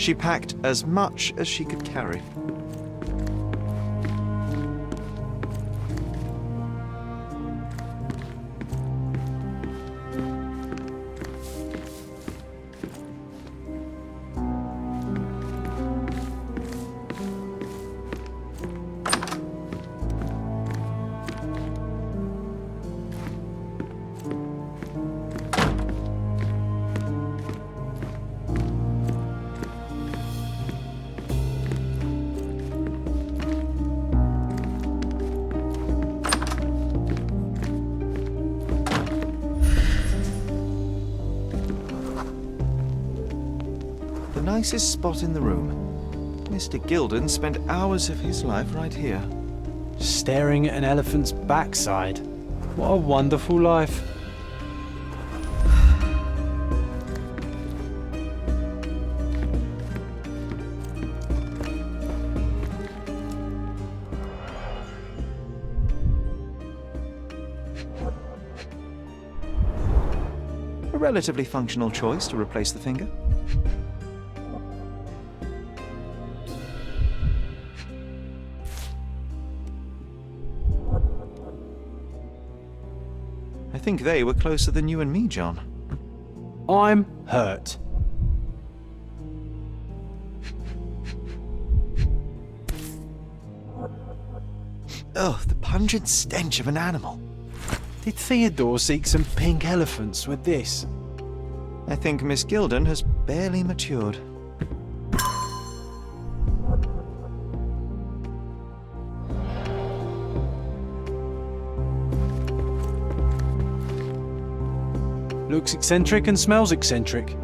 She packed as much as she could carry. Nicest spot in the room. Mr. Gilden spent hours of his life right here. Staring at an elephant's backside. What a wonderful life. A relatively functional choice to replace the finger. I think they were closer than you and me, John. I'm hurt. Oh, the pungent stench of an animal. Did Theodore seek some pink elephants with this? I think Miss Gilden has barely matured. Looks eccentric and smells eccentric.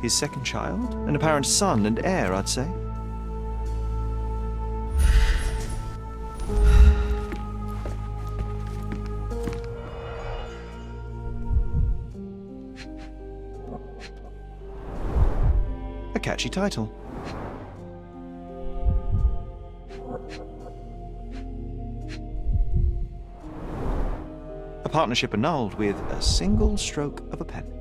His second child? An apparent son and heir, I'd say. A catchy title. A partnership annulled with a single stroke of a pen.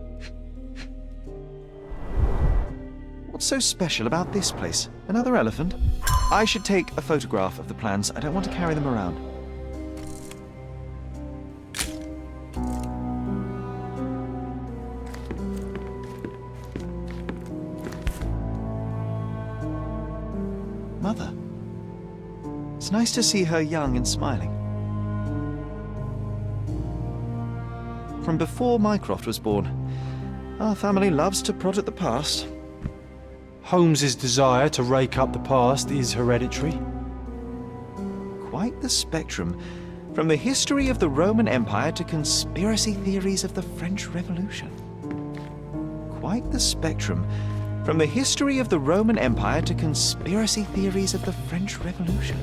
What's so special about this place? Another elephant? I should take a photograph of the plans. I don't want to carry them around. Mother. It's nice to see her young and smiling. From before Mycroft was born, our family loves to prod at the past. Holmes's desire to rake up the past is hereditary. Quite the spectrum, from the history of the Roman Empire to conspiracy theories of the French Revolution. Quite the spectrum, from the history of the Roman Empire to conspiracy theories of the French Revolution.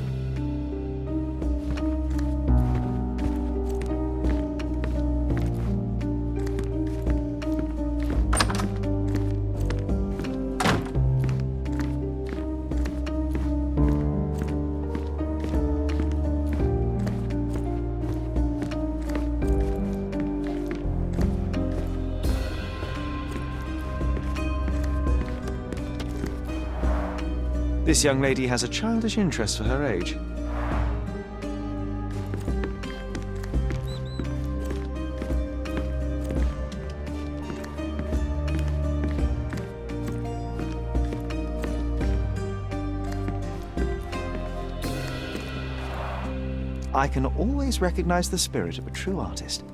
This young lady has a childish interest for her age. I can always recognize the spirit of a true artist.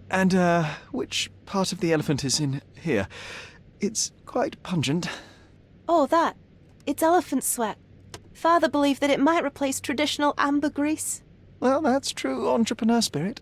And, which part of the elephant is in here? It's quite pungent. Oh, that. It's elephant sweat. Father believed that it might replace traditional ambergris. Well, that's true entrepreneur spirit.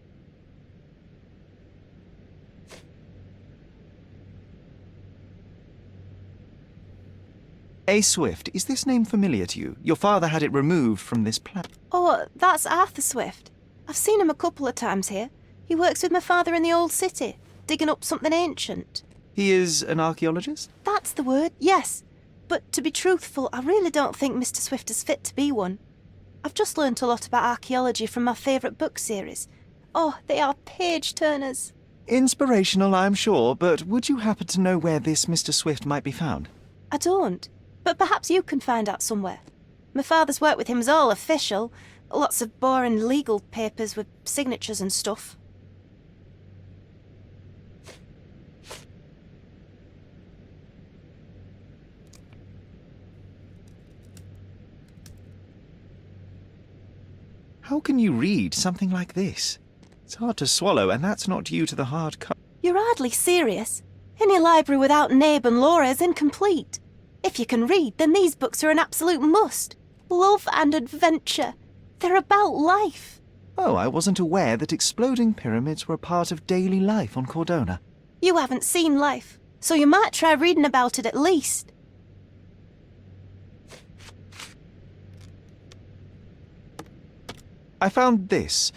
A. Swift, is this name familiar to you? Your father had it removed from this plant. Oh, that's Arthur Swift. I've seen him a couple of times here. He works with my father in the old city, digging up something ancient. He is an archaeologist? That's the word, yes. But to be truthful, I really don't think Mr. Swift is fit to be one. I've just learnt a lot about archaeology from my favourite book series. Oh, they are page-turners. Inspirational, I'm sure, but would you happen to know where this Mr. Swift might be found? I don't, but perhaps you can find out somewhere. My father's work with him is all official. Lots of boring legal papers with signatures and stuff. How can you read something like this? It's hard to swallow, and that's not due to the hard cover. You're hardly serious. Any library without Nabe and Laura is incomplete. If you can read, then these books are an absolute must. Love and adventure. They're about life. Oh, I wasn't aware that exploding pyramids were a part of daily life on Cordona. You haven't seen life, so you might try reading about it at least. I found this.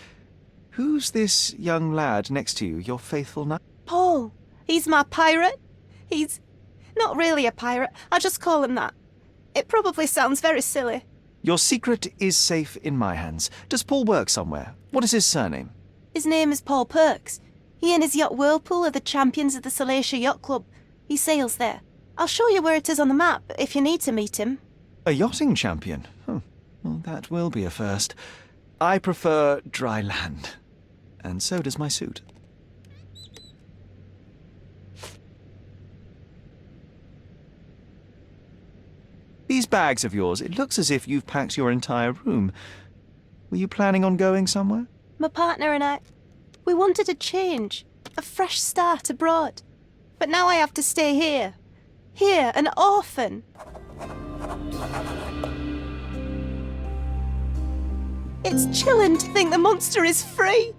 Who's this young lad next to you, your faithful knight? Paul. He's my pirate. He's not really a pirate. I just call him that. It probably sounds very silly. Your secret is safe in my hands. Does Paul work somewhere? What is his surname? His name is Paul Perks. He and his yacht Whirlpool are the champions of the Ʞᴏᴜᴜ Yacht Club. He sails there. I'll show you where it is on the map if you need to meet him. A yachting champion? Well, that will be a first. I prefer dry land. And so does my suit. These bags of yours, it looks as if you've packed your entire room. Were you planning on going somewhere? My partner and I, we wanted a change, a fresh start abroad. But now I have to stay here. Here, an orphan. It's chilling to think the monster is free.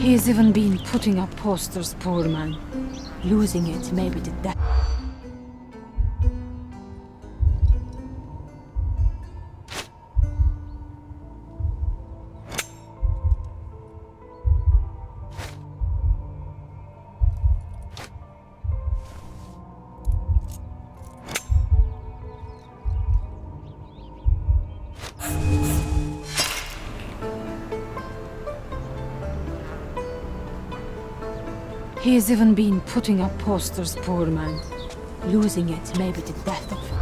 He's even been putting up posters, poor man. Losing it may be the death. He's even been putting up posters, poor man. Losing it may be the death of him.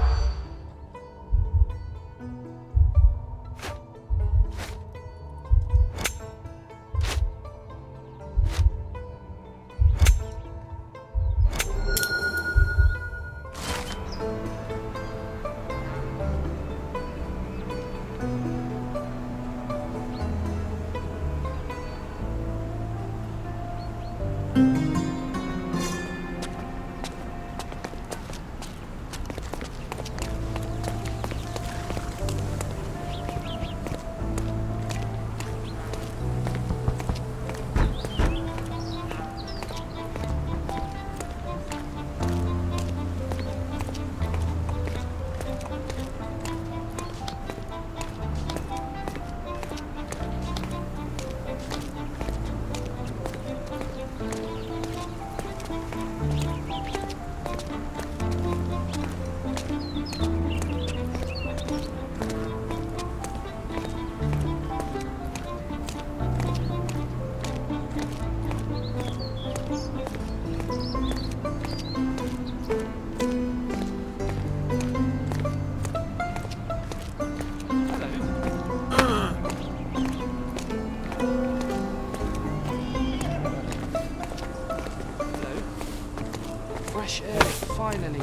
Fresh air, finally.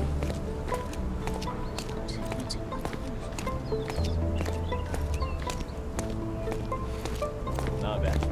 Not bad.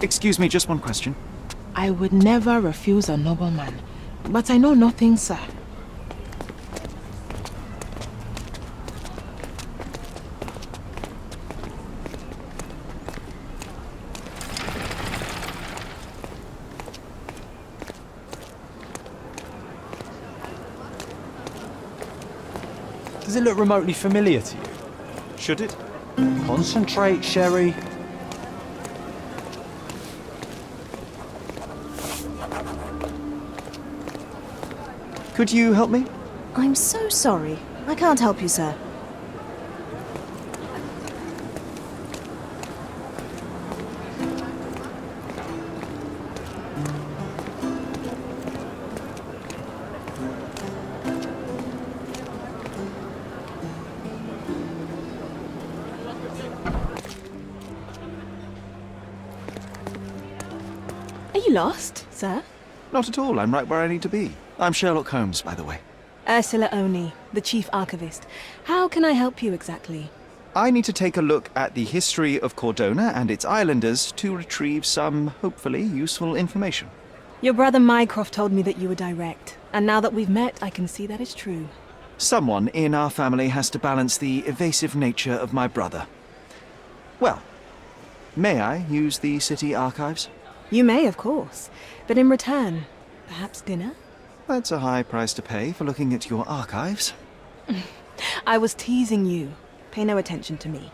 Excuse me, just one question. I would never refuse a nobleman, but I know nothing, sir. Does it look remotely familiar to you? Should it? Concentrate, Sherry. Could you help me? I'm so sorry. I can't help you, sir. Are you lost, sir? Not at all. I'm right where I need to be. I'm Sherlock Holmes, by the way. ꜰᴜᴜ, the chief archivist. How can I help you exactly? I need to take a look at the history of Cordona and its islanders to retrieve some, hopefully, useful information. Your brother Mycroft told me that you were direct, and now that we've met, I can see that is true. Someone in our family has to balance the evasive nature of my brother. Well, may I use the city archives? You may, of course, but in return, perhaps dinner? That's a high price to pay for looking at your archives. I was teasing you. Pay no attention to me.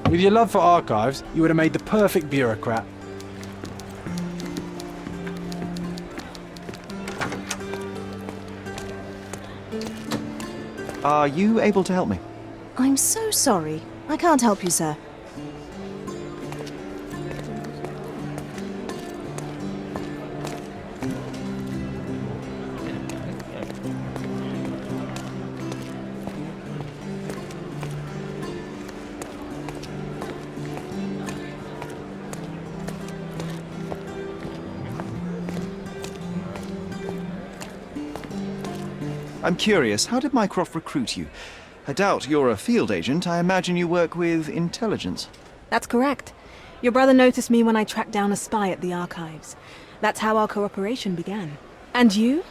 With your love for archives, you would have made the perfect bureaucrat. Are you able to help me? I'm so sorry. I can't help you, sir. I'm curious, how did Mycroft recruit you? I doubt you're a field agent. I imagine you work with intelligence. That's correct. Your brother noticed me when I tracked down a spy at the archives. That's how our cooperation began. And you?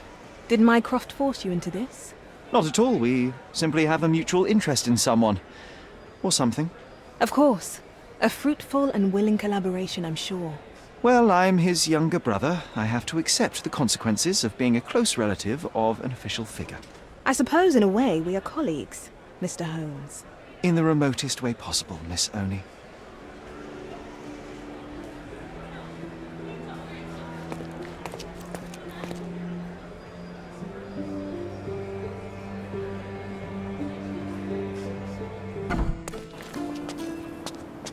Did Mycroft force you into this? Not at all. We simply have a mutual interest in someone. Or something. Of course. A fruitful and willing collaboration, I'm sure. Well, I'm his younger brother. I have to accept the consequences of being a close relative of an official figure. I suppose, in a way, we are colleagues, Mr. Holmes. In the remotest way possible, Miss Oni.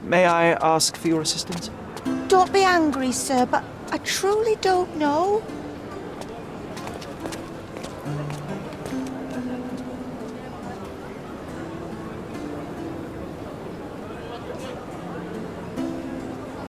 May I ask for your assistance? Don't be angry, sir, but I truly don't know.